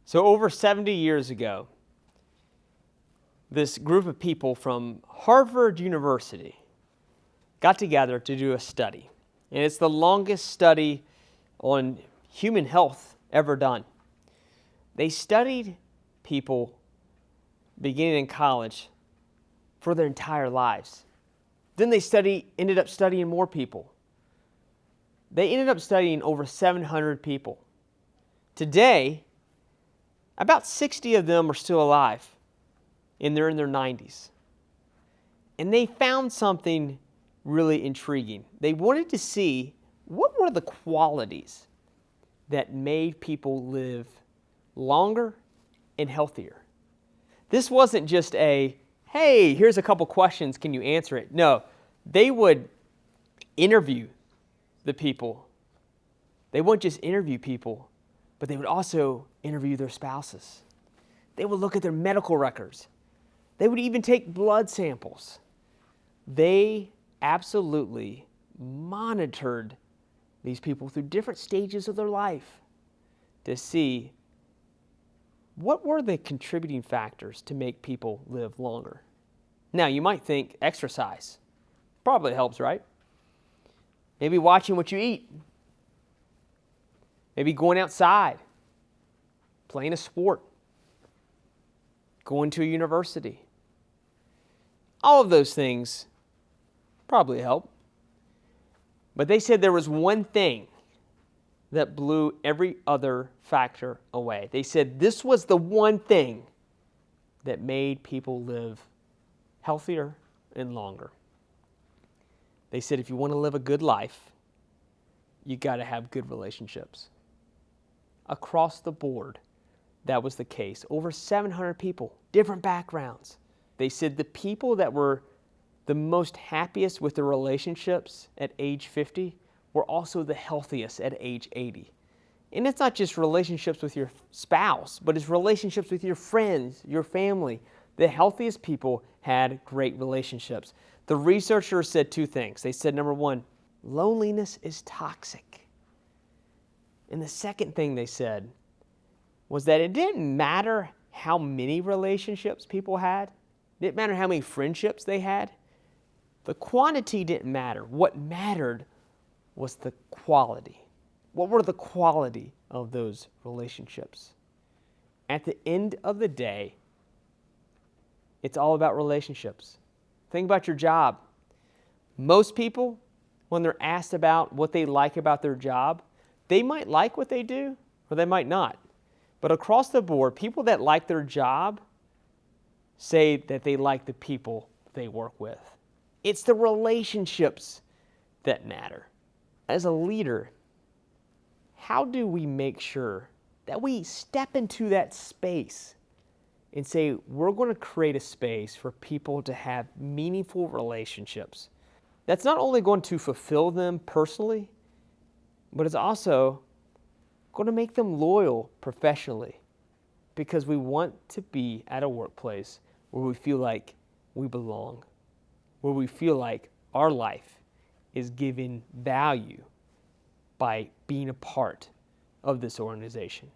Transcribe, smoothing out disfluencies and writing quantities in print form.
So over 70 years ago, this group of people from Harvard University got together to do a study. And it's the longest study on human health ever done. They studied people beginning in college for their entire lives. Then they ended up studying more people. They ended up studying over 700 people. Today, about 60 of them are still alive, and they're in their 90s. And they found something really intriguing. They wanted to see what were the qualities that made people live longer and healthier. This wasn't just a, hey, here's a couple questions, can you answer it? No, they would interview the people. They wouldn't just interview people, but they would also interview their spouses. They would look at their medical records. They would even take blood samples. They absolutely monitored these people through different stages of their life to see what were the contributing factors to make people live longer. Now, you might think exercise probably helps, right? Maybe watching what you eat. Maybe going outside, playing a sport, going to a university. All of those things probably help. But they said there was one thing that blew every other factor away. They said this was the one thing that made people live healthier and longer. They said if you want to live a good life, you got to have good relationships. Across the board, that was the case. Over 700 people, different backgrounds. They said the people that were the most happiest with their relationships at age 50 were also the healthiest at age 80. And it's not just relationships with your spouse, but it's relationships with your friends, your family. The healthiest people had great relationships. The researchers said two things. They said, number one, loneliness is toxic. And the second thing they said was that it didn't matter how many relationships people had. It didn't matter how many friendships they had. The quantity didn't matter. What mattered was the quality. What were the quality of those relationships? At the end of the day, it's all about relationships. Think about your job. Most people, when they're asked about what they like about their job, they might like what they do, or they might not. But across the board, people that like their job say that they like the people they work with. It's the relationships that matter. As a leader, how do we make sure that we step into that space and say, we're going to create a space for people to have meaningful relationships? That's not only going to fulfill them personally, but it's also going to make them loyal professionally, because we want to be at a workplace where we feel like we belong, where we feel like our life is given value by being a part of this organization.